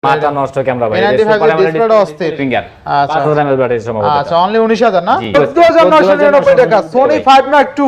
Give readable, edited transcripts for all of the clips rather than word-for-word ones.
মাথা নষ্ট ক্যামেরা ভাই ডিসপ্লেটা অস্থির ফিঙ্গার আচ্ছা 5000 mAh ব্যাটারি সম্ভবত আচ্ছা অনলি 19000 না 14999 টাকা Sony 5 Mark II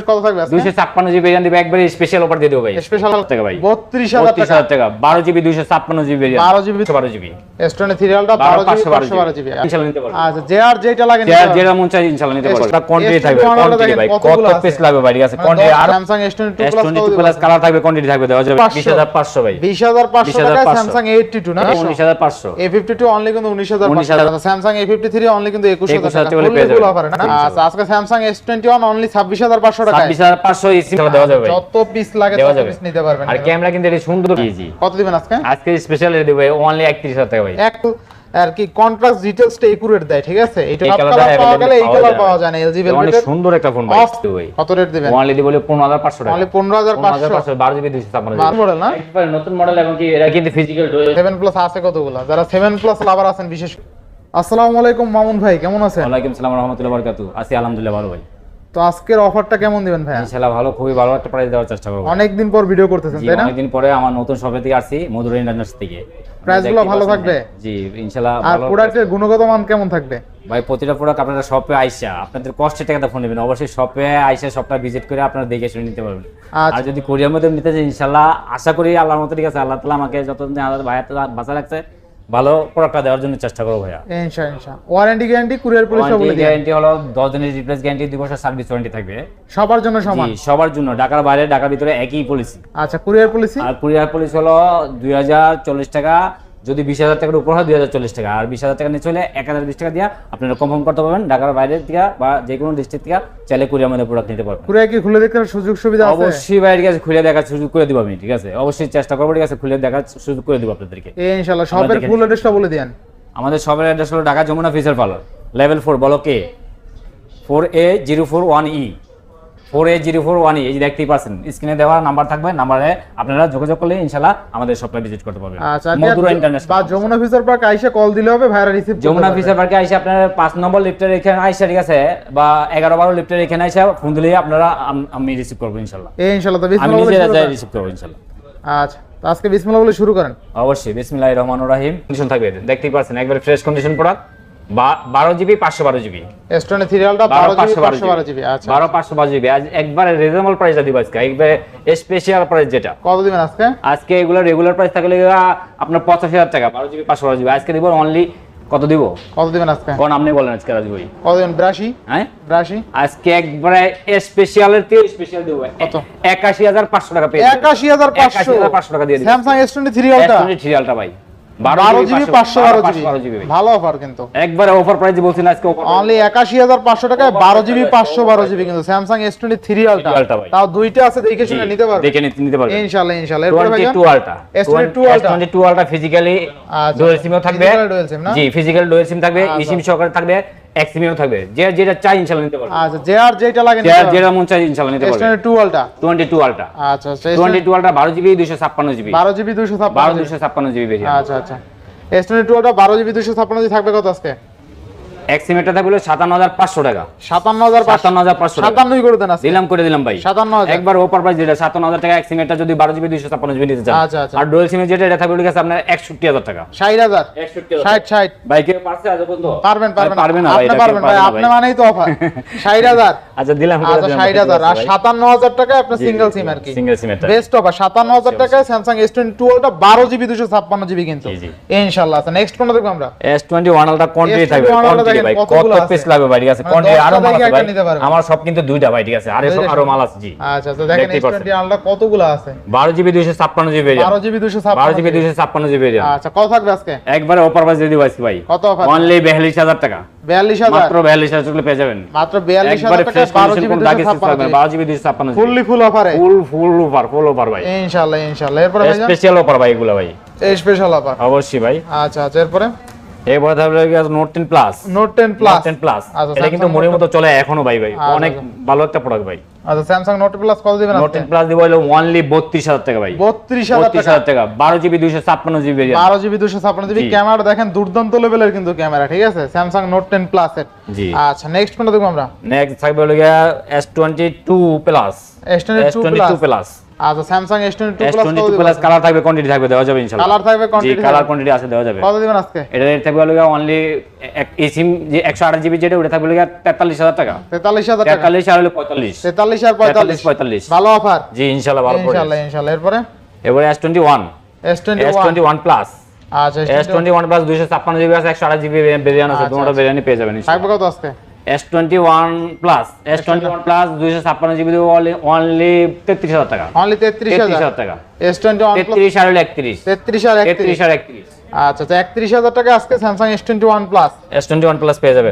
কত থাকবে আজকে 256 জিবি ভেরিয়েন্ট দিবে একবারে স্পেশাল অফার দিয়ে দেব ভাই স্পেশাল টাকা ভাই 32000 টাকা 12 GB 256 GB variant 12 GB S23 রিয়ালটা 12 GB ইনশাআল্লাহ নিতে পারবেন আচ্ছা JR যেটা লাগে যেটা মন চাই ইনশাআল্লাহ নিতে পারবেন এটা কোয়ান্টিটি থাকবে কোয়ান্টিটি ভাই কত পিস লাগবে ভাই ঠিক আছে কোয়ান্টিটি আর Samsung S22 প্লাস কালার থাকবে কোয়ান্টিটি থাকবে দেওয়া যাবে 20500 ভাই 20500 টাকা Samsung A82 না 19500 A52 অনলি কিন্তু 19500 Samsung A53 অনলি কিন্তু 21000 টাকা আচ্ছা আজকে Samsung S21 অনলি 26500 টাকা 26500 এই সিমটা দেওয়া যাবে যত পিস লাগে তত পিস নিতে পারবেন আর ক্যামেরা কিন্তু এটা সুন্দর জি কত দিবেন আজকে আজকে স্পেশাল রে দেব অনলি 31000 টাকা ভাই এক আর কি কন্ট্রাস্ট ডিটেইলসটা একুরেট দেয় ঠিক আছে এটা কালার পাওয়া গেলে এই কালার পাওয়া যায় না LG Velvet অনেক সুন্দর একটা ফোন ভাই কত রেট দিবেন অনলি দিব 15500 টাকা অনলি 15500 12 জিবি 256 মডেল না একবার নতুন মডেল এবং কি এরা কিন্তু ফিজিক্যাল 7 প্লাস আছে কতগুলো যারা 7 প্লাস লাভার আছেন বিশেষ আসসালামু আলাইকুম মামুন ভাই কেমন আছেন ওয়ালাইকুম আসসালাম ওয়া রাহমাতুল্লাহি ওয়া বারাকাতুহু আছি আলহামদুলিল্লাহ ভালো ভাই তো আজকের অফারটা কেমন দিবেন ভাই ইনশাআল্লাহ ভালো খুবই ভালো একটা প্রাইস দেওয়ার চেষ্টা করব অনেক দিন পর ভিডিও করতেছেন তাই না অনেক দিন পরে আমার নতুন শপে থেকে আসছি মধুর ইন্টারন্যাশনাল থেকে প্রাইসগুলো ভালো থাকবে জি ইনশাআল্লাহ আর প্রোডাক্টের গুণগত মান কেমন থাকবে ভাই প্রতিটা প্রোডাক্ট আপনারা শপে আইসা আপনাদের কষ্টের টাকাটা ফোন নেবেন অবশ্যই শপে আইসা শপটা ভিজিট করে আপনারা দেখে শুনে নিতে পারবেন আর যদি কোরিয়ার মধ্যে নিতে চান ইনশাআল্লাহ আশা করি আল্লাহর মতো ঠিক আছে আল্লাহ তাআলা আমাকে যতদিন আমাদের ভাইয়া বাঁচা রাখছে ভালো প্রোডাক্টটা দেওয়ার জন্য চেষ্টা করব ভাইয়া ইনশাআল্লাহ ওয়ারেন্টি গ্যারান্টি কুরিয়ার পলিসি বলে দিন গ্যারান্টি হলো 10 দিনের রিপ্লেস গ্যারান্টি 2 বছর সার্ভিস ওয়ারেন্টি থাকবে সবার জন্য সমান জি সবার জন্য ঢাকার বাইরে ঢাকার ভিতরে একই পলিসি আচ্ছা কুরিয়ার পলিসি আর কুরিয়ার পলিসি হলো 2040 টাকা যদি 20000 টাকার উপর হয় 2040 টাকা আর 20000 টাকা নিচে হলে 1020 টাকা দিয়ে আপনারা কনফার্ম করতে পারবেন ঢাকার বাইরে থেকে বা যে কোনো ডিস্ট্রিক্ট থেকে চাইলে কুরিয়ার মধ্যে প্রোডাক্ট নিতে পারবেন কুরিয়ার কি খুলে দেখার সুযোগ সুবিধা আছে অবশ্যই বাইরে গেছে খুলে দেখার সুযোগ করে দিব আমি ঠিক আছে অবশ্যই চেষ্টা করব ঠিক আছে খুলে দেখার সুযোগ করে দিব আপনাদেরকে ইনশাআল্লাহ শপের ফুল অ্যাড্রেসটা বলে দেন আমাদের শপের অ্যাড্রেস হলো Dhaka Jamuna future parlour level 4 block A 4A041E 4A041E এই যে দেখতেই পাচ্ছেন স্ক্রিনে দেওয়া নাম্বার থাকবে নাম্বারে আপনারা যোগাযোগ করলে ইনশাআল্লাহ আমাদের শপে ভিজিট করতে পারবেন আচ্ছা মধুর ইন্টারন্যাশনাল বা যমুনা ফিচার পার্ক আইসা কল দিলে হবে ভাইরা রিসিভ যমুনা ফিচার পার্কে আইসা আপনারা 5 নম্বর লিফটের এখানে আইসা ঠিক আছে বা 11 12 লিফটের এখানে আইসা ফোন দিলে আপনারা আমি রিসিভ করব ইনশাআল্লাহ ইনশাআল্লাহ তো আমি নিজে যাই রিসিভ করব ইনশাআল্লাহ আচ্ছা তো আজকে বিসমিল্লাহ বলে শুরু করেন অবশ্যই বিসমিল্লাহির রহমানির রহিম কন্ডিশন থাকবে দেখতেই পাচ্ছেন একবারে fresh condition product 12 GB 512 GB S23 রিয়ালটা 12 GB 512 GB আচ্ছা 512 জিবি আজ একবারে রিজনেবল প্রাইসে দিব আজকে একবারে স্পেশাল প্রাইস যেটা কত দিবেন আজকে আজকে এগুলো রেগুলার প্রাইস থাকলে আপনার 85000 টাকা 12 জিবি 512 জিবি আজকে দিব অনলি কত দিব কত দিবেন আজকে কোন আপনি বলেন আজকে রাজু ভাই কত দিবেন 82 হ্যাঁ 82 আজকে একবারে স্পেশালের তে স্পেশাল দিব কত 81500 টাকা পেয়ে 81500 টাকা দিয়ে দিই Samsung S23 রিয়ালটা S23 রিয়ালটা ভাই 12 জিবি 512 জিবি ভালো অফার কিন্তু একবারে অফার প্রাইস বলছেন আজকে অনলি 81500 টাকায় 12 জিবি 512 জিবি কিন্তু Samsung S23 রিয়ালটা তাও দুইটা আছে দেখে শুনে নিতে পারবেন দেখে নিতে পারবেন ইনশাআল্লাহ ইনশাআল্লাহ এরপর ভাই S22 ultra S22 ultra physically dual সিমও থাকবে জি ফিজিক্যাল ডুয়াল সিম থাকবে eSIM সহকারে থাকবে এক্সিমিও থাকবে যে যেটা চাই ইনশাআল্লাহ নিতে পারবেন আচ্ছা JR যেটা লাগে যেটা মন চাই ইনশাআল্লাহ নিতে পারবেন S22 আলট্রা 22 আলট্রা আচ্ছা 22 ultra 12 GB 256 GB 12 GB 256 GB variant আচ্ছা আচ্ছা S22 আলট্রা 12 জিবি 256 জিবি থাকবে কত আজকে এক্সিমিটা থাকবে 57500 টাকা 57500 57 করে দেন আজকে করে দিলাম ভাই 57000 একবার অফার প্রাইস যেটা 57000 টাকা এক্সিমিটা যদি 12 জিবি 256 জিবি নিতে চান আচ্ছা আচ্ছা আর ডুয়াল সিম যেটা এটা থাকবে লিখে আপনার 61000 টাকা 60000 60 ভাই কে পারছে আজ পর্যন্ত পারবেন না ভাই আপনি পারবেন ভাই আপনি মানেই তো অফার 60000 আচ্ছা দিলাম আচ্ছা 60000 আর 57000 টাকা আপনার সিঙ্গেল সিম আর কি সিঙ্গেল সিম এটা বেস্ট অফার 57000 টাকায় Samsung S22 ultra 12 GB 256 GB কিন্তু ইনশাআল্লাহ আচ্ছা নেক্সট কোনটা দেখব আমরা S21 আলট্রা কোয়ান্টিটি থাকবে কোয়ান্টিটি ভাই কত পিস লাগবে ভাই ঠিক আছে কোয়ান্টিটি আরো মাল আছে ভাই আমার সব কিন্তু দুইটা ভাই ঠিক আছে আরো মাল আছে জি আচ্ছা তো দেখেন S21 আলট্রা কতগুলো আছে 12 জিবি 256 জিবি 12 জিবি 256 জিবি আচ্ছা কত থাকবে আজকে একবারে অফার প্রাইস দিয়ে দিব আজকে ভাই কত অফার অনলি 42000 টাকা 42000 মাত্র 42000 টাকা পেয়ে যাবেন মাত্র 42000 টাকা 12 জিবি 256 ফুললি ফুল অফারে ফুল অফার ভাই ইনশাআল্লাহ এরপর ভাই স্পেশাল অফার ভাই এগুলা ভাই স্পেশাল অফার অবশ্যই ভাই আচ্ছা এরপরে এবারে থাকবে নোট 10 প্লাস নোট 10 প্লাস এটা কিন্তু মনের মতো চলে এখনো ভাই অনেক ভালো একটা প্রোডাক্ট ভাই আচ্ছা স্যামসাং নোট প্লাস কত দিবেন নোট 10 প্লাস দিব হলো অনলি 32000 টাকা ভাই। 32000 টাকা 12GB 256GB variant. 12GB 256GB camera দেখেন দুর্দান্ত লেভেলের কিন্তু ক্যামেরা, ঠিক আছে স্যামসাং নোট 10 প্লাস এর। জি আচ্ছা নেক্সট কোনটা দেখব আমরা? নেক্সট থাকবে হলো গিয়া S22 প্লাস। S22 plus. আচ্ছা স্যামসাং S22 প্লাস কালার থাকবে, কোয়ান্টিটি থাকবে, দেওয়া যাবে ইনশাআল্লাহ। কালার থাকবে, কোয়ান্টিটি জি কালার কোয়ান্টিটি আছে, দেওয়া যাবে। কত দিবেন আজকে? এটা রেট থাকবে হলো গিয়া অনলি এই সিম যে 128GB যেটা ওটা থাকবে হলো গিয়া 43000 টাকা। 43000 টাকা। 43 আর হলো 45। 43 আর 45 ভালো অফার। জি ইনশাআল্লাহ ভালো পড়ে। ইনশাআল্লাহ এরপরে S21 প্লাস। আচ্ছা S21 প্লাস 256GB আছে, 128GB ভেরিয়েন্ট আছে, দুটোটা ভেরিয়েন্টই পেয়ে যাবেন ইনশাআল্লাহ। থাকবে কত আজকে? S21 প্লাস 256GB অনলি 33000 টাকা। অনলি 33000 টাকা। S21 33 আর 31। 33 আর 31। আচ্ছা 31000 টাকা আজকে Samsung S21 plus. S21 plus পেয়ে যাবেন।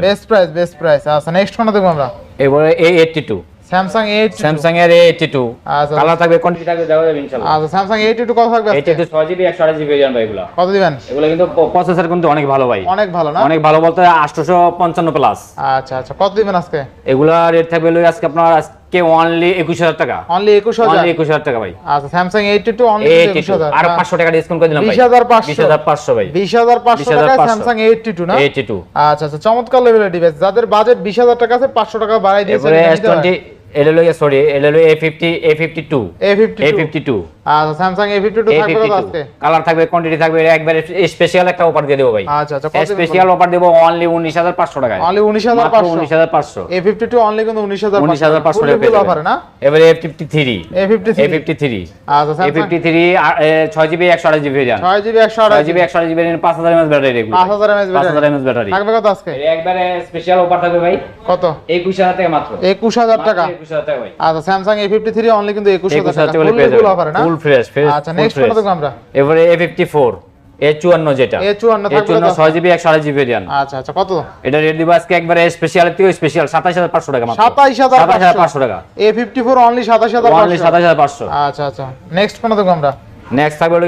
Best price. আচ্ছা নেক্সট কোনটা দেখব আমরা? এবারে A82 স্যামসাং A82। স্যামসাং এর A82 আচ্ছা কালার থাকবে, কোয়ান্টিটি থাকবে, দেওয়া যাবে ইনশাআল্লাহ। আচ্ছা স্যামসাং A82 কত থাকবে আজকে? A82 6GB 128GB ভেরিয়েন্ট ভাই। এগুলা কত দিবেন? এগুলা কিন্তু প্রসেসর কিন্তু অনেক ভালো ভাই, অনেক ভালো না? অনেক ভালো বলতে 855 প্লাস। আচ্ছা কত দিবেন আজকে? এগুলা রেট থাকবে হলো আজকে আপনার আজকে অনলি 21000 টাকা। অনলি 21000 টাকা ভাই। আচ্ছা স্যামসাং A82 অনলি 21000 আর 500 টাকা ডিসকাউন্ট করে দিলাম ভাই। 20500 ভাই। 20500 টাকা স্যামসাং A82 না? A82 আচ্ছা চমৎকার লেভেলের ডিভাইস, যাদের বাজেট 20000 টাকা আছে 500 টাকা বাড়াই দিয়েছে। S20 A52 আচ্ছা স্যামসাং A52 থাকবে কত আজকে? কালার থাকবে, কোয়ান্টিটি থাকবে, একবারে স্পেশাল একটা অফার দিয়ে দেব ভাই। আচ্ছা কত স্পেশাল অফার দেব অনলি 19500 টাকায়। অনলি 19500। 19500 A52 অনলি কিন্তু 19500 টাকা অফার না? এবারে A53 আচ্ছা A53 6GB 128GB variant. 6GB 128GB variant 5000 mAh battery এগুলো। 5000 mAh ব্যাটারি। থাকবে কত আজকে? একবারে স্পেশাল অফার থাকবে ভাই। কত? 21000 টাকা মাত্র। 21000 টাকা। 21000 টাকা ভাই। আচ্ছা স্যামসাং A53 অনলি কিন্তু 21000 টাকা। ফুল অফার না? Full fresh. আচ্ছা নেক্সট কোনটা দেখব আমরা? এবারে A54 A54 যেটা। A54 থাকবে কত? 6GB 128GB variant. আচ্ছা কত? এটা রেট দিব আজকে একবারে স্পেশাল থেকে স্পেশাল 27500 টাকা মাত্র। 27500 টাকা। A54 only 27500। অনলি 27500। আচ্ছা নেক্সট কোনটা দেখব আমরা? নেক্সট থাকবে হলো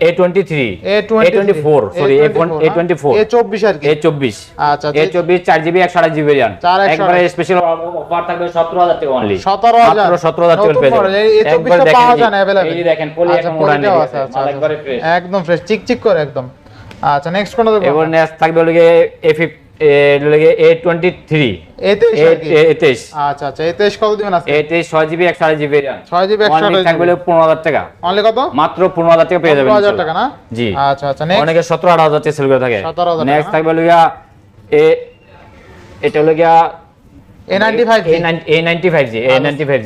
A24 সরি A24 A24 আর কি। A24 আচ্ছা A24 4GB 128GB ভেরিয়েন্ট। একবারে স্পেশাল অফার থাকবে 17000 টাকা অনলি। 17000 মাত্র 17000 টাকা পেয়ে যাবেন। A24 টা পাওয়া যায় না अवेलेबल। এই যে দেখেন পলি এখন মোড়া নেই, একবারে ফ্রেশ, একদম ফ্রেশ চিকচিক করে একদম। আচ্ছা নেক্সট কোনটা দেখব? এবার নেক্সট থাকবে হলো A23 A23 আচ্ছা A23 কত দিবেন আজকে? A23 6GB 128GB variant. 6GB 128GB থাকবে 15000 টাকা। অনলি কত? মাত্র 15000 টাকা পেয়ে যাবেন। 15000 টাকা না? জি আচ্ছা নেক্সট অনেকে 17-18000 টাকা সেল করে থাকে। 17,000 নেক্সট থাকবে হলো এটা হলো A95G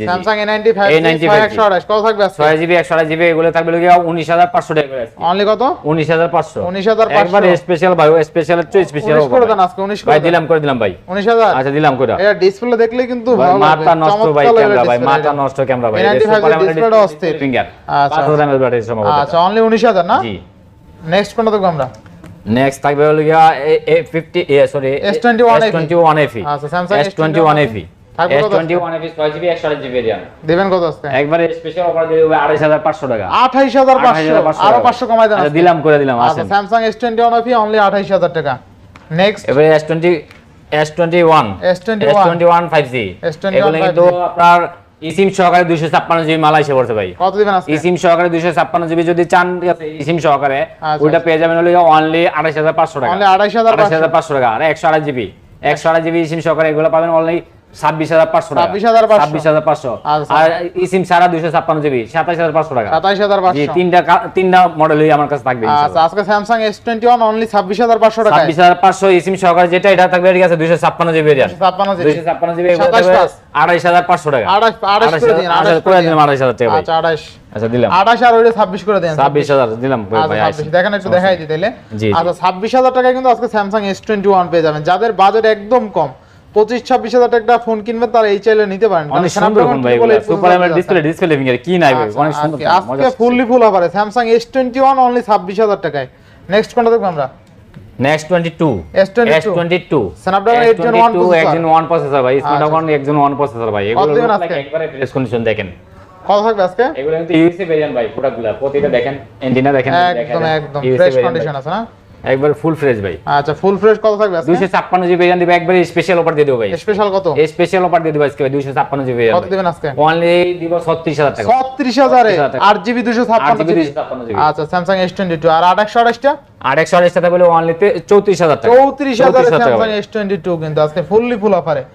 স্যামসাং A95 128 কত থাকবে আজকে? 6GB 128GB এগুলো থাকবে হলো 19500 টাকা করে। অনলি কত? 19500 19500 একবার স্পেশাল ভাই, স্পেশালের চেয়ে স্পেশাল করে দেন আজকে 19 ভাই, করে দিলাম ভাই 19000। আচ্ছা দিলাম করে। এটা ডিসপ্লে দেখলে কিন্তু ভালো লাগবে। মাথা নষ্ট ভাই ক্যামেরা ভাই, মাথা নষ্ট ক্যামেরা ভাই। ডিসপ্লেটা অস্থির। ফিঙ্গার আচ্ছা 5000 mAh ব্যাটারি সম্ভবত। আচ্ছা অনলি 19000 না? জি নেক্সট কোনটা দেখব আমরা? নেক্সট থাকবে হলো S21 FE। আচ্ছা স্যামসাং S21 FE থাকবে কত? S21 FE 6GB 128GB variant. দিবেন কত আজকে? একবারে স্পেশাল অফার দিয়ে দেব 28500 টাকা। 28500 আরো 500 কমাই দেন। আচ্ছা দিলাম করে দিলাম। আচ্ছা স্যামসাং S21 FE অনলি 28000 টাকা। নেক্সট এবারে S21 5G এগুলো কিন্তু আপনার ইসিম সহকারে 256GB মাল এসে পড়ছে ভাই। কত দিবেন আজকে? ইসিম সহকারে 256GB যদি চান ইসিম সহকারে ওইটা পেয়ে যাবেন হলো অনলি 28500 টাকা। অনলি 28500 টাকা। আর 128GB ইসিম সহকারে এগুলো পাবেন অনলি 26500 টাকা। 26500 আর ইসিম সারা 256GB 27500 টাকা। 27500 জি তিনটা মডেলই আমার কাছে থাকবে আচ্ছা ইনশাআল্লাহ। আজকে স্যামসাং S21 অনলি 26500 টাকা। 26500 ইসিম সহকারে যেটা এটা থাকবে ঠিক আছে 256GB ভেরিয়েন্ট। 256GB এগুলো থাকবে 28500 টাকা। 28 করে দিন। 28 করে দিলাম 28000 টাকা ভাই। আচ্ছা 28 আচ্ছা দিলাম 28 আর ওইটা 26 করে দেন। 26000 দিলাম ভাই। আচ্ছা 26 দেখেন একটু দেখাই দিই তাইলে। আচ্ছা 26000 টাকায় কিন্তু আজকে স্যামসাং S21 পেয়ে যাবেন। যাদের বাজেট একদম কম 25-26 টাকা ফোন কিনবে তারা এই চাইলে নিতে পারেন। অনেক সুন্দর ফোন ভাই, সুপার অ্যামোলেড ডিসপ্লে ফিঙ্গার কি নাই ভাই, অনেক সুন্দর আজকে ফুললি ফুল অফারে স্যামসাং S21 অনলি 26000 টাকায়। নেক্সট কোনটা দেখব আমরা? নেক্সট 22 স্ন্যাপড্রাগন 8 Gen 1 প্রসেসর ভাই, স্ন্যাপড্রাগন 8 Gen 1 প্রসেসর ভাই। এগুলো একবারে ফ্রেশ কন্ডিশন দেখেন। কত থাকবে আজকে? এগুলো কিন্তু ইউএসএ ভেরিয়েন্ট ভাই, প্রোডাক্টগুলো প্রতিটা দেখেন, এন্টিনা দেখেন, একদম ফ্রেশ কন্ডিশন আছে না? একবার ফুল ফ্রেশ ভাই। আচ্ছা ফুল ফ্রেশ কত থাকবে আজকে? 256 জিবি RAM দিবে, একবারে স্পেশাল অফার দিয়ে দেব ভাই। স্পেশাল কত? স্পেশাল অফার দিয়ে দেব আজকে ভাই 256 জিবি RAM। কত দিবেন আজকে? অনলি দিব 36000 টাকা। 36000 এ 8GB 256 জিবি। 256 জিবি। আচ্ছা Samsung S22 আর 8128 টা? 8128 টাকা বলে অনলি 34000 টাকা। 34000 এ Samsung S22 কিন্তু আজকে ফুললি ফুল অফারে।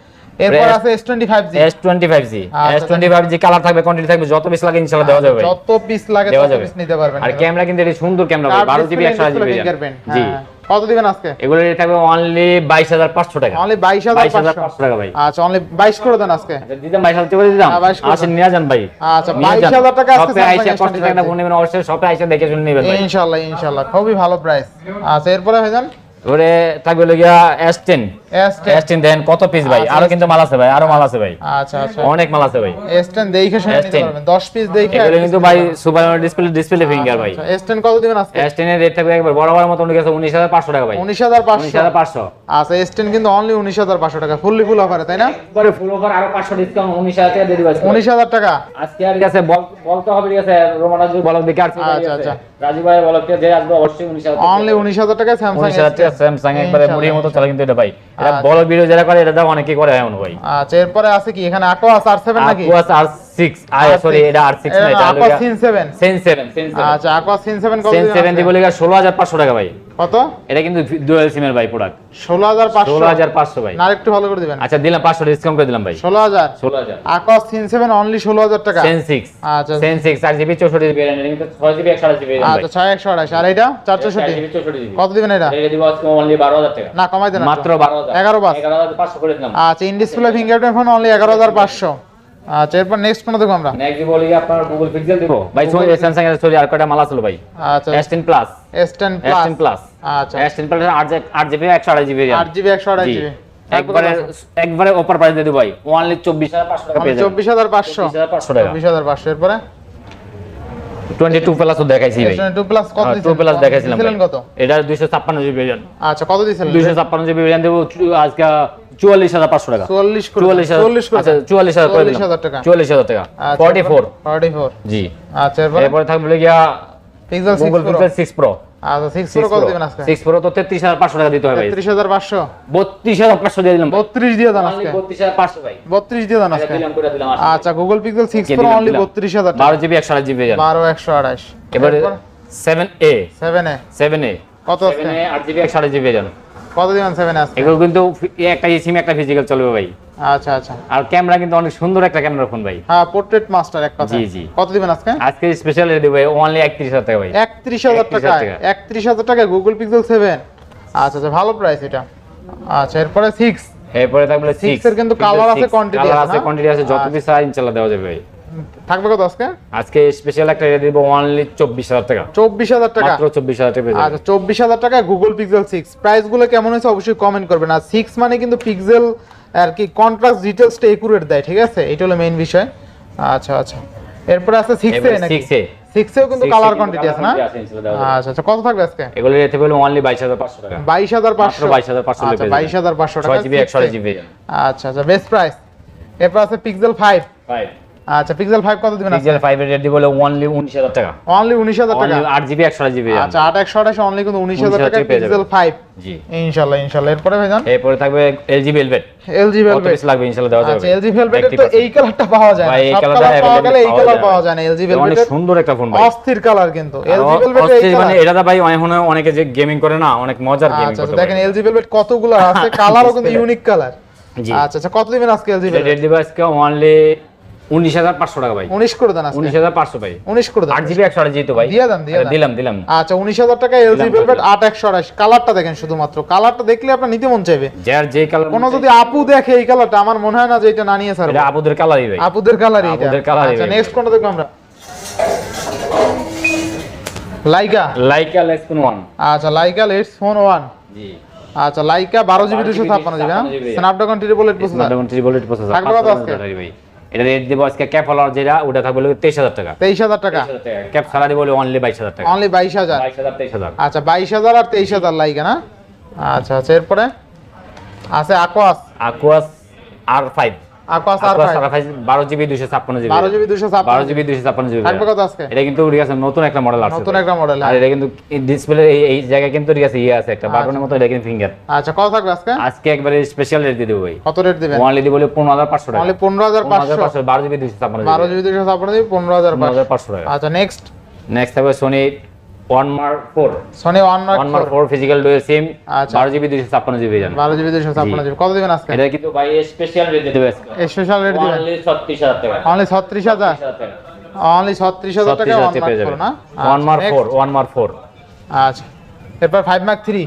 এরপর আছে S25G। S25G S25G কালার থাকবে, কোয়ান্টিটি থাকবে, যত পিস লাগে ইনশাআল্লাহ দেওয়া যাবে। যত পিস লাগে তত পিস নিতে পারবেন। আর ক্যামেরা কিন্তু এটা সুন্দর ক্যামেরা ভাই, 12GB 128GB। জি কত দিবেন আজকে? এগুলো থাকবে অনলি 22500 টাকা। অনলি 22500 টাকা ভাই। আচ্ছা অনলি 22 করে দেন আজকে। আচ্ছা দিদাম 22000 করে দিদাম। আসেন নিয়ে যান ভাই। আচ্ছা 22000 টাকা আজকে শপে আইসা কষ্ট টাকা ফোন নেবেন, অবশ্যই শপে আইসা দেখে শুনে নেবেন ভাই। ইনশাআল্লাহ ইনশাআল্লাহ খুবই ভালো প্রাইস। আচ্ছা এরপরে ভাইজান ওরে থাকবে লগিয়া S10 দেন কত পিস ভাই? আরো কিন্তু মাল আছে ভাই, আরো মাল আছে ভাই। আচ্ছা আচ্ছা অনেক মাল আছে ভাই। S10 দেখে শুনে নিতে পারবেন, 10 পিস দেখে। এগুলো কিন্তু ভাই সুপার ডিসপ্লে ফিঙ্গার ভাই। আচ্ছা S10 কত দিবেন আজকে? S10 এর রেট থাকবে একবার বড় বড় মত উঠে গেছে 19500 টাকা ভাই। 19500। আচ্ছা S10 কিন্তু অনলি 19500 টাকা ফুললি ফুল অফারে তাই না? পরে ফুল অফার আরো 500 ডিসকাউন্ট 19000 টাকা দিয়ে দিবা। 19000 টাকা আজকে আর গেছে বলতে হবে, ঠিক আছে? রোমানাজু বলক দেখে আর আচ্ছা আচ্ছা রাজু ভাই বলক যে আসবে অবশ্যই 19000 অনলি 19000 টাকা Samsung 19000 টাকা স্যামসাং একবারে মুড়ির মতো চলে কিন্তু এটা ভাই। এটা বড় ভিডিও যারা করে এটা দাও অনেকে করে এমন ভাই। আচ্ছা এরপরে আছে কি এখানে Aquos R7 নাকি? Aquos R6 সরি এটা R6 না, এটা Aquos Sin 7। আচ্ছা Aquos Sin 7 কত দিবেন? Sin 7 দিব লাগা 16500 টাকা ভাই। কত? এটা কিন্তু ডুয়াল সিমের ভাই প্রোডাক্ট। 16500 ভাই। না একটু ভালো করে দিবেন। আচ্ছা দিলাম 500 ডিসকাউন্ট করে দিলাম ভাই। 16000 Aquos Sin 7 অনলি 16000 টাকা। Sin 6 আচ্ছা Sin 6 8GB 64GB এটা কিন্তু 6GB 128GB আচ্ছা 6128 আর এটা 464GB কত দিবেন এটা? এটা দিব আজকে অনলি 12000 টাকা। না কমাই দেন মাত্র 12000 11500 করে দিলাম। আচ্ছা in display fingerprint phone only 11500। আচ্ছা এরপর নেক্সট কোন দেখব আমরা? নেক্সট বলি আপনার Google Pixel দেব ভাই। স্যামসাং এর সরি আর কয়টা মাল আছে ভাই। আচ্ছা S10 Plus S10 Plus আচ্ছা S10 Plus 8GB 128GB 8GB 128GB একবারে অফার প্রাইস দিয়ে দেব ভাই। অনলি 24500 টাকা পেয়ে যাবেন। 24500 টাকা 24500 এরপরে 22 প্লাস দেখাইছি ভাই। 22 প্লাস কত দিছেন? 2 প্লাস দেখাইছিলাম দিলেন কত? এটা 256GB ভেরিয়েন্ট। আচ্ছা কত দিছেন? 256GB ভেরিয়েন্ট দেব আজকে 44500 টাকা। 44 আচ্ছা 44000 করে দিলাম। 44000 টাকা 44000 টাকা 44 জি। আচ্ছা এরপর থাকবে গিয়া Pixel 6 Google Pro। Pixel 6 Pro। আচ্ছা 6 Pro কত দিবেন আজকে? 6 Pro তো 33500 টাকা দিতে হবে ভাই। 33500 32500 দিয়ে দিলাম। 32 দিয়ে দেন আজকে। 32500 ভাই। 32 দিয়ে দেন আজকে। দিলাম করে দিলাম। আচ্ছা Google Pixel 6 Pro অনলি 32000 টাকা। 12GB 128GB 12128 এবারে 7A 7A কত আছে? 7A 8GB 128GB জানো কত দিবেন 7 আছে? এগুলো কিন্তু একটা সিম একটা ফিজিক্যাল চলবে ভাই। আচ্ছা আচ্ছা আর ক্যামেরা কিন্তু অনেক সুন্দর একটা ক্যামেরা ফোন ভাই। হ্যাঁ পোর্ট্রেট মাস্টার এক কথা। জি জি। কত দিবেন আজকে? আজকে স্পেশাল রেট দেব ভাই অনলি 31000 টাকা ভাই। 31000 টাকা 31000 টাকা Google Pixel 7। আচ্ছা আচ্ছা ভালো প্রাইস এটা। আচ্ছা এরপরে 6 এরপরে থাকবে 6 এর কিন্তু কালার আছে কোয়ান্টিটি আছে। কালার আছে কোয়ান্টিটি আছে, যত পিস চাই ইনশাআল্লাহ দেওয়া যাবে ভাই। থাকবে কত আজকে? আজকে স্পেশাল একটা রেট দেব অনলি 24000 টাকা। 24000 টাকা মাত্র 24000 টাকা পেয়ে যাবেন। আচ্ছা 24000 টাকা Google Pixel 6 প্রাইস গুলো কেমন হয়েছে অবশ্যই কমেন্ট করবেন। আর 6 মানে কিন্তু পিক্সেল আর কি কন্ট্রাস্ট ডিটেইলসটা একুরেট দেয়, ঠিক আছে? এটা হলো মেইন বিষয়। আচ্ছা আচ্ছা এরপর আছে 6A নাকি? 6 এও কিন্তু কালার কোয়ান্টিটি আছে না? আচ্ছা আচ্ছা কত থাকবে আজকে? এগুলো রেট হলো অনলি 22500 টাকা। 22500 22500 আচ্ছা 22500 টাকা 6GB 128GB আচ্ছা আচ্ছা বেস্ট প্রাইস। এরপর আছে Pixel 5 আচ্ছা Pixel 5 কত দিবেন? Pixel 5 এর রেট দিব অনলি 19000 টাকা। অনলি 19000 টাকা 8GB 128GB আচ্ছা 8128 অনলি কিন্তু 19000 টাকা Pixel 5 জি ইনশাআল্লাহ ইনশাআল্লাহ। এরপরে ভাইজান এরপরে থাকবে LG Velvet। LG Velvet কত পিস লাগবে ইনশাআল্লাহ দেওয়া যাবে। আচ্ছা LG Velvet এর তো এই কালারটা পাওয়া যায় না, ভাই এই সব কালারটা কালার পাওয়া গেলে এই কালার পাওয়া যায় না। LG Velvet অনেক সুন্দর একটা ফোন ভাই, অস্থির কালার কিন্তু LG Velvet এই অস্থির মানে কালার। এটা ভাই এখন অনেকে যে গেমিং করে না, অনেক মজার গেমিং আচ্ছা করতে দেখেন LG Velvet কতগুলো আছে, কালারও কিন্তু ইউনিক কালার। জি আচ্ছা আচ্ছা কত দিবেন আজকে LG Velvet? রেট দিব আজকে অনলি 19500 টাকা ভাই। 19 করে দেন আজকে। 19500 ভাই। 19 করে দেন। 8GB 128GB তো ভাই দিয়ে দেন দিলাম। আচ্ছা 19000 টাকা LG Velvet 8128 কালারটা দেখেন, শুধুমাত্র কালারটা দেখলে আপনার নিতে মন চাইবে। যার যে কালার কোন যদি আপু দেখে এই কালারটা, আমার মনে হয় না যে এটা না নিয়ে ছাড়বে। এটা আপুদের কালারই ভাই, আপুদের কালারই এটা। আপুদের কালারই। আচ্ছা নেক্সট কোনটা দেখব আমরা? Laika less phone 1। আচ্ছা লাইকা লেস ফোন 1 জি আচ্ছা লাইকা 12GB 256GB না? Snapdragon triple 8 processor. Snapdragon triple 8 processor থাকবে কত আজকে? ভাই এটা রেট দেব আজকে ক্যাপ হলার যেটা ওটা থাকবে 23000 টাকা। 23000 টাকা ক্যাপ ছাড়া দেব অনলি 22000 টাকা। অনলি 22000 22000 আচ্ছা 22000 আর 23000 লাইকা না? আচ্ছা আচ্ছা এরপরে আছে Aquos R5 Aquas R5 12 GB 256 GB 12 GB 256 12 GB 256 GB থাকবে কত আজকে? এটা কিন্তু ঠিক আছে নতুন একটা মডেল আছে, নতুন একটা মডেল। আর এটা কিন্তু ডিসপ্লে এই জায়গায় কিন্তু ঠিক আছে আছে একটা বাটনের মতো, এটা কিন্তু ফিঙ্গার। আচ্ছা কত থাকবে আজকে? আজকে একবারে স্পেশাল রেট দিয়ে দেব ভাই। কত রেট দিবেন? অনলি দিব 15500 টাকা। অনলি 15500 12 জিবি 256 12 জিবি 256 জিবি 15500 টাকা। আচ্ছা নেক্সট হবে Sony OneMark 4 Sony OneMark 4 physical dual SIM আচ্ছা 12 জিবি 256 জিবি জান 12 জিবি 256 জিবি কত দিবেন আজকে? এটা কিন্তু ভাই স্পেশাল রেট দিয়ে দেব আজকে। স্পেশাল রেট দিবেন অনলি 36000 টাকা। অনলি 36000 অনলি 36000 টাকা OneMark 4 না? OneMark 4 আচ্ছা এরপর 5 Mark 3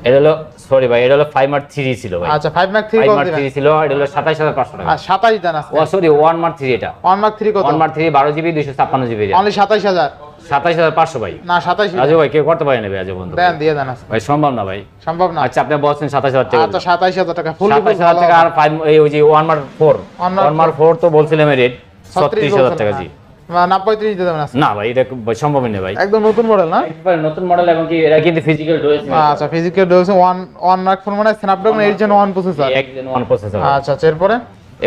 এটা হলো সরি ভাই, এটা হলো 5 Mark 3 ছিল ভাই। আচ্ছা 5 Mark 3 5 কত Mark দিবেন? 3 ছিল, এটা হলো 27500 টাকা। আর 27 দেন আজকে। ও সরি 1 Mark 3 এটা 1 Mark 3 কত? 1 Mark 3 12 জিবি 256 জিবি অনলি 27000 27500 ভাই। না 27 রাজু ভাই কেউ করতে পারে না ভাই আজ বন্ধু দেন দিয়ে দেন আজকে। ভাই সম্ভব না ভাই। সম্ভব না? আচ্ছা আপনি বলছেন 27000 টাকা। আচ্ছা 27000 টাকা ফুল 27000 টাকা আর 5 এই ওই যে 1 Mark 4 তো বলছিলাম রেট 36000 টাকা জি। না 35 দিতে দেবেন আজকে। না ভাই এটা সম্ভবই না ভাই, একদম নতুন মডেল না? একবার নতুন মডেল এবং কি এটা কিন্তু ফিজিক্যাল ডুয়াল সিম। আচ্ছা ফিজিক্যাল ডুয়াল 1 Mark 4 মানে Snapdragon 8 Gen 1 processor. 1 Gen 1 processor. আচ্ছা এরপরে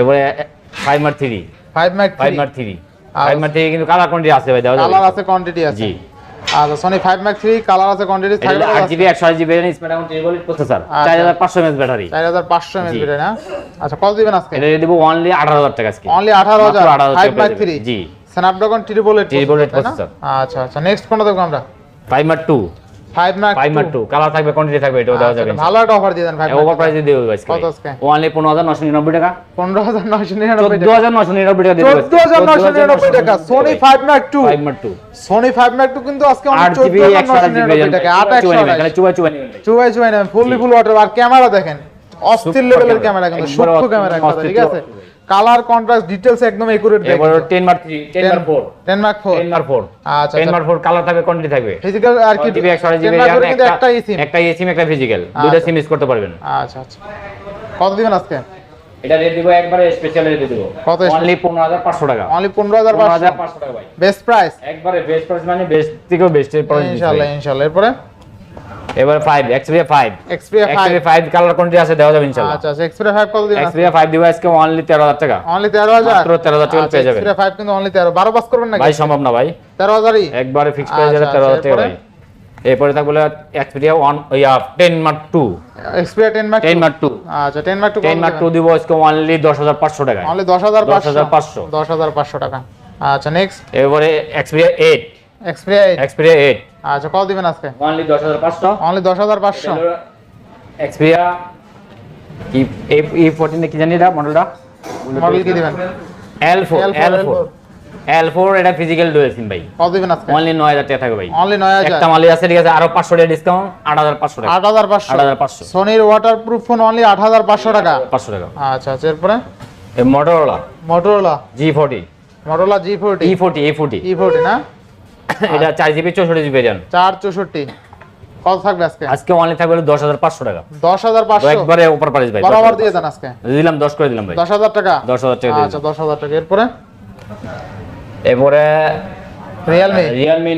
এবারে 5 Mark 3 5 Mark 3 5 Mark 3 কিন্তু কালার কোয়ান্টিটি আছে ভাই, দাও কালার আছে কোয়ান্টিটি আছে জি। আচ্ছা Sony 5 Mark 3 কালার আছে কোয়ান্টিটি এটা থাকবে 8 জিবি 128 জিবি এর Snapdragon 3 processor 4500 mAh battery 4500 mAh battery না? আচ্ছা কত দিবেন আজকে? এটা দেব অনলি 18000 টাকা আজকে। অনলি 18000 5 Mark 3 জি স্ন্যাপড্রাগন 388 প্রসেসর। আচ্ছা নেক্সট কোনটা দেখব আমরা? 5 Mark 2 5 Mark 2 কালার থাকবে কোয়ান্টিটি থাকবে, এটাও দেওয়া যাবে। ভালো একটা অফার দিয়ে দেন 5 ওভার প্রাইসে দেব আজকে। কত আজকে? অনলি 15999 টাকা 15999 টাকা 14999 টাকা দেব আজকে। 14999 টাকা Sony 5 Mark 2 5 Mark 2 Sony 5 Mark 2 কিন্তু আজকে অনলি 8 জিবি 128 টাকা 8 এখানে চুবাই চুয়াই নেবেন ফুললি ফুল ওয়াটার আর ক্যামেরা দেখেন অস্থির লেভেলের ক্যামেরা কিন্তু সূক্ষ্ম ক্যামেরা কথা ঠিক আছে কালার কন্ট্রাস্ট ডিটেইলস একদম একুরেট দেখেন। এবার 10 Mark 3 10 Mark 4 10 Mark 4 10 Mark 4 আচ্ছা 10 Mark 4 কালার থাকবে কোয়ান্টিটি থাকবে ফিজিক্যাল আর কি জিবি 128 জিবি কিন্তু একটা সিম একটা সিম একটা ফিজিক্যাল দুটো সিম ইউজ করতে পারবেন। আচ্ছা কত দিবেন আজকে? এটা রেট দিব একবারে স্পেশাল রেট দিব কত? অনলি 15500 টাকা। অনলি 15500 টাকা ভাই বেস্ট প্রাইস একবারে বেস্ট প্রাইস মানে বেস্ট থেকেও বেস্ট এর প্রাইস ইনশাআল্লাহ এরপরে এবার 5 Xperia 5 কালার কোয়ান্টিটি আছে দেওয়া যাবে ইনশাআল্লাহ। আচ্ছা Xperia 5 কত দিবেন? Xperia 5 দিব আজকে অনলি 13000 টাকা। অনলি 13000 মাত্র 13000 টাকা পেয়ে যাবেন। Xperia 5 কিন্তু অনলি 12 পাস করবেন নাকি? ভাই সম্ভব না ভাই 13000 ই একবারে ফিক্স প্রাইস যাবে 13000 টাকা ভাই। এরপরে থাকবে Xperia 10 Mark 2 Xperia 10 Mark 2 আচ্ছা 10 Mark 2 10 Mark 2 দিব আজকে অনলি 10500 টাকা। অনলি 10500 10500 10500 টাকা। আচ্ছা নেক্সট এবারে Xperia 8 Xperia 8 8 আচ্ছা কত দিবেন আজকে? অনলি 10500 অনলি 10500 Xperia E14 কি জানি এটা মডেলটা মডেল কি দিবেন? L4 এটা ফিজিক্যাল ডুয়াল সিম ভাই কত দিবেন আজকে? অনলি 9000 টাকা থাকবে ভাই অনলি 9000 একটা মালই আছে ঠিক আছে আরো 500 টাকা ডিসকাউন্ট 8500 টাকা 8500 সোনির ওয়াটারপ্রুফ ফোন অনলি 8500 টাকা 500 টাকা। আচ্ছা এরপরে এই Motorola G40 E40 না এটা 4GB 64GB ভেরিয়েন্ট 464 কত থাকবে আজকে? আজকে অনলি থাকবে 10500 টাকা 10500 একবারে উপর প্রাইস ভাই বরাবর দিয়ে দেন আজকে দিলাম 10 করে দিলাম ভাই 10000 টাকা 10000 টাকা আচ্ছা 10000 টাকা এরপরে Realme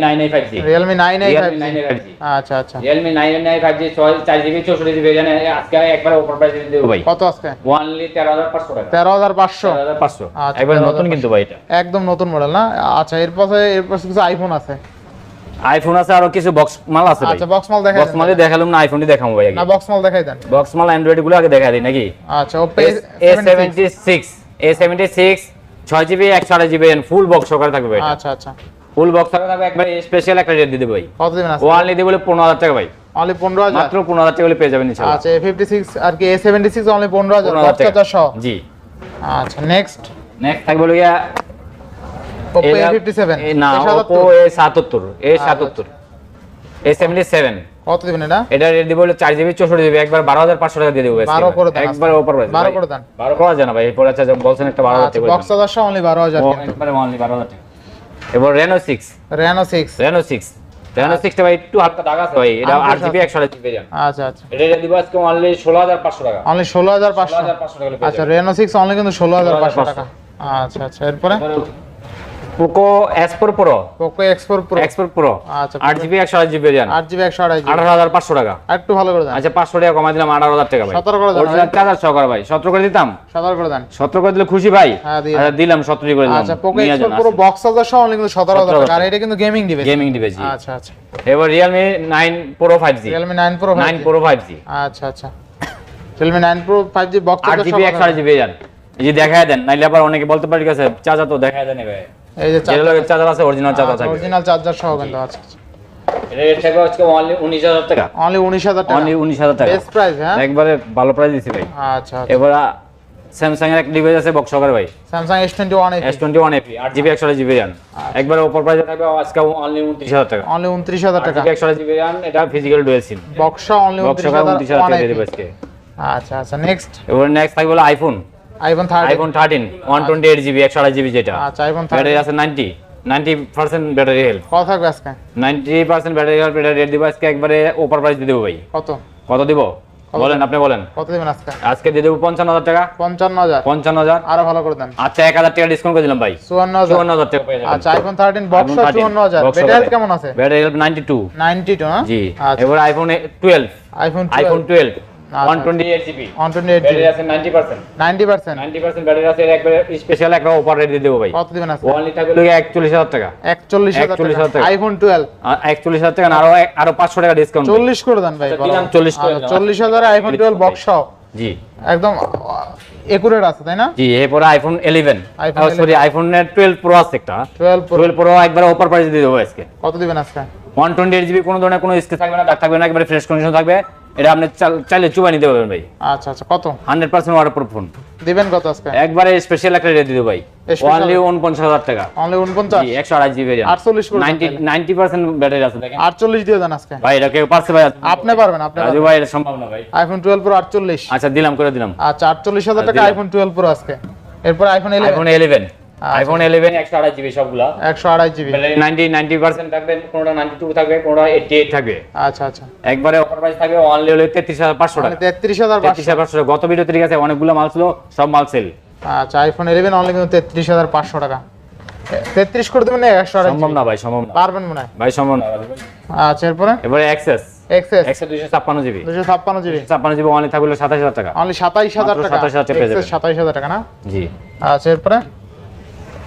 995G Realme 995G আচ্ছা Realme 995G 4GB 64GB variant আজকে একবারে উপর প্রাইস দিয়ে দেব ভাই কত আজকে? অনলি 13500 টাকা 13500 13500 একবার নতুন কিন্তু ভাই এটা একদম নতুন মডেল না আচ্ছা এরপর কিছু আইফোন আছে আইফোন আছে আর কিছু বক্স মাল আছে ভাই আচ্ছা বক্স মাল দেখাই বক্স মালে দেখালাম না আইফোনই দেখাবো ভাই আগে না বক্স মাল দেখাই দেন বক্স মাল অ্যান্ড্রয়েড গুলো আগে দেখাই দিই নাকি আচ্ছা Oppo A76 6GB 128GB full box সহকারে থাকবে ভাই আচ্ছা ফুল বক্স সহকারে থাকবে একবার স্পেশাল একটা রেট দিয়ে দেব ভাই কত দিবেন আজকে? ওয়ানলি দিব 15000 টাকা ভাই অনলি 15000 মাত্র 15000 টাকা হলে পেয়ে যাবেন ইনশাআল্লাহ আচ্ছা A56 আর কি A76 অনলি 15000 টাকা জি আচ্ছা নেক্সট থাকবে লইয়া Oppo A57 না Oppo A77 A77 কত দিবেন এটা রেট দিব 4GB 64GB একবার 12500 টাকা দিয়ে দেব ভাই 12 করে দেন একবার ওপর প্রাইস 12 করে দেন 12 করা যায় না ভাই এরপর আচ্ছা বলছেন একটা 12000 টাকা বক্স 1000 অনলি 12000 একবারে অনলি 12000 টাকা এবার Reno 6 টা ভাই একটু হালকা দাগ আছে ভাই এটা 8GB 128GB জান আচ্ছা এটা দিব আজকে অনলি 16500 টাকা অনলি 16500 টাকা আচ্ছা Reno 6 অনলি কিন্তু 16500 টাকা আচ্ছা এরপরে Poco S4 Pro Poco X4 Pro X4 Pro আচ্ছা 8GB 128GB variant 8GB 128GB 18500 টাকা একটু ভালো করে দেন আচ্ছা 500 টাকা কমাই দিলাম 18000 টাকা ভাই 17 করে দেন অরিজিনাল চার্জার সহকারে ভাই 17 করে দিতাম 17 করে দেন 17 করে দিলে খুশি ভাই হ্যাঁ দিয়ে আচ্ছা দিলাম 17 করে দিলাম আচ্ছা Poco X4 Pro box charger সহ অনলি কিন্তু 17000 টাকা আর এটা কিন্তু গেমিং ডিভাইস গেমিং ডিভাইস আচ্ছা আচ্ছা এবার Realme 9 Pro 5G Realme 9 Pro 5G 9 Pro 5G আচ্ছা আচ্ছা Realme 9 Pro 5G box charger 8GB 128GB variant এই যে দেখায় দেন নাইলে আবার অনেকে বলতে পারে কাছে চার্জার তো দেখায় দেন ভাই এই যে যেগুলো চার্জার আছে অরিজিনাল চার্জার থাকবে অরিজিনাল চার্জার সহ কিন্তু আচ্ছা এটা রেট থাকবে আজকে অনলি 19000 টাকা অনলি 19000 টাকা অনলি 19000 টাকা বেস্ট প্রাইস হ্যাঁ একবারে ভালো প্রাইস দিছি ভাই আচ্ছা এবার স্যামসাং এর একটা ডিভাইস আছে বক্স সহকারে ভাই Samsung S21 S21 FE 8GB 128GB variant একবারে অফার প্রাইসে থাকবে আজকে অনলি 29000 টাকা অনলি 29000 টাকা 8GB 128GB ভেরিয়েন্ট এটা physical dual SIM box only box সহকারে 29000 টাকা দিয়ে 29000 দেব আজকে আচ্ছা আচ্ছা নেক্সট এবার নেক্সট থাকবে হলো iPhone iPhone 13 iPhone 13 128GB 128GB যেটা আচ্ছা iPhone 13 ব্যাটারি আছে 90% ব্যাটারি হেলথ কত থাকবে আজকে 90% ব্যাটারি হেলথ এটা রেট দিব আজকে একবারে অফার প্রাইস দিয়ে দেব ভাই কত কত দিব বলেন আপনি বলেন কত দিবেন আজকে আজকে দিয়ে দেব 55000 টাকা 55000 55000 আরো ভালো করে দেন আচ্ছা 1000 টাকা ডিসকাউন্ট করে দিলাম ভাই 54000 54000 টাকা পেয়ে যাবেন আচ্ছা iPhone 13 বক্স 54000 ব্যাটারি হেলথ কেমন আছে ব্যাটারি হেলথ 92 92 না জি আচ্ছা এবার আইফোন 12 iPhone 12 128GB 128 ব্যাটারি আছে 90% 90% ব্যাটারি আছে একবারে স্পেশাল একটা অফার রেট দিয়ে দেব ভাই কত দিবেন আজকে ওয়ানলি থাকবে 41000 টাকা 41000 টাকা iPhone 12 41000 টাকা না আরো 500 টাকা ডিসকাউন্ট 40 করে দেন ভাই দিলাম 40 করে দিলাম। 40000 iPhone 12 বক্স সহ জি একদম একুরেট আছে তাই না জি এরপরে iPhone 11 iPhone sorry iPhone 12 pro আছে একটা 12 Pro 12 প্রো একবারে অফার প্রাইস দিয়ে দেবো আজকে কত দিবেন আজকে 128GB কোনো ধরনের কোনো স্ক্র্যাচ থাকবে না দাগ থাকবে না একবারে ফ্রেশ কন্ডিশন থাকবে এটা আপনি চাইলে চুবাই নিতে পারবেন ভাই আচ্ছা আচ্ছা কত 100% ওয়াটারপ্রুফ ফোন দিবেন কত আজকে একবারে স্পেশাল একটা রেট দিয়ে দেবো ভাই Special? অনলি 49000 টাকা অনলি 49 জি 128GB ভেরিয়েন্ট 48 করে 90% ব্যাটারি আছে দেখেন 48 দিয়ে দেন আজকে ভাই এটা কেউ পারছে ভাই আপনি পারবেন আপনি রাজু ভাই এটা সম্ভব না ভাই iPhone 12 Pro 48 আচ্ছা দিলাম করে দিলাম আচ্ছা 48000 টাকা দিলাম। iPhone 12 Pro আজকে এরপর iPhone 11 আইফোন 11 আইফোন 11 128GB সবগুলা 128GB ব্যাটারি 90% থাকবে কোনটা 92 থাকবে কোনটা 88 থাকবে আচ্ছা আচ্ছা একবারে অফার প্রাইস থাকবে অনলি হলো 33500 মানে টাকা 33500 33500 টাকা গত ভিডিওতে ঠিক আছে অনেকগুলো মাল ছিল সব মাল সেল আচ্ছা iPhone 11 অনলি কিন্তু 33500 টাকা 33 করে দেবেন না 128 সম্ভব না ভাই সম্ভব না পারবেন মনে হয় ভাই সম্ভব না আচ্ছা এরপরে এবারে access XS 256GB 256GB 256GB only থাকবে 27000 টাকা অনলি 27000 টাকা 27000 টাকা পেয়ে যাবেন। 27000 টাকা না জি আচ্ছা এরপরে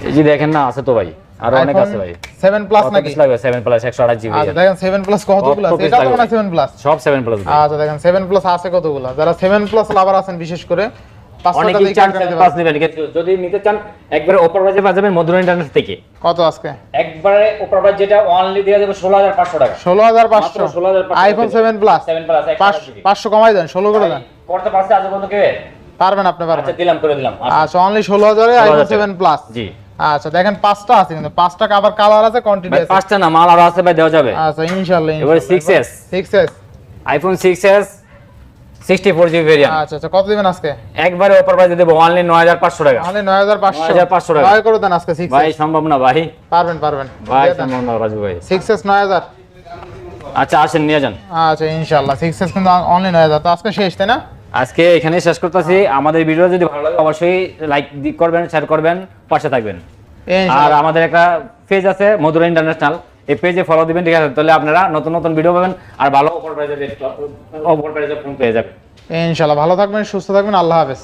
এই যে দেখেন না আছে তো ভাই আরো অনেক আছে ভাই 7 প্লাস কত নাকি piece লাগবে 7 প্লাস 128GB আচ্ছা দেখেন 7 প্লাস কতগুলো কত আছে piece এটা তো লাগবে? না 7 প্লাস সব 7 প্লাস আচ্ছা দেখেন 7 প্লাস আছে কতগুলো যারা 7 প্লাস লাভার আছেন বিশেষ করে 500 অনেকেই টাকা চান দিয়ে নিতে 7 পারেন। প্লাস নেবেন কিন্তু যদি নিতে চান একবারে অফার প্রাইসে পাওয়া যাবেন মধুর ইন্টারনেট থেকে কত আজকে একবারে অফার প্রাইস যেটা অনলি দিয়ে দেব 16500 টাকা 16500 16,500 আইফোন 7 প্লাস 7 প্লাস 500 কমাই দেন 16 করে দেন করতে পারছে আজ পর্যন্ত কে পারবেন আপনি আচ্ছা পারবেন দিলাম করে দিলাম আচ্ছা অনলি 16000 এ আইফোন 16,000 7 প্লাস জি আচ্ছা দেখেন পাঁচটা আছে কিন্তু পাঁচটা আবার কালার আছে ভাই কন্টিনিউ আছে পাঁচটা না মাল আরো আছে ভাই দেওয়া যাবে আচ্ছা ইনশাআল্লাহ এবারে 6s 6s iPhone 6s 64GB variant আচ্ছা আচ্ছা কত দিবেন আজকে একবারে অফার প্রাইসে দেব অনলি 9500 টাকা অনলি 9500 9500 টাকা। নয় করে দেন আজকে 6s ভাই সম্ভব না ভাই পারবেন পারবেন ভাই দিয়ে দেন। সম্ভব না রাজু ভাই 6s 9000 আচ্ছা আসেন নিয়ে যান আচ্ছা ইনশাআল্লাহ 6s কিন্তু অনলি 9000 তো আজকে শেষ তাই না আজকে এখানে শেষ করতেছি আমাদের ভিডিও যদি ভালো লাগে অবশ্যই লাইক করবেন শেয়ার করবেন পাশে থাকবেন আর ইনশাআল্লাহ আমাদের একটা পেজ আছে মধুরা ইন্টারন্যাশনাল এই পেজে ফলো দিবেন ঠিক আছে তাহলে আপনারা নতুন নতুন ভিডিও পাবেন আর ভালো অফার প্রাইসে ফোন পেয়ে যাবেন ইনশাআল্লাহ ভালো থাকবেন সুস্থ থাকবেন আল্লাহ হাফেজ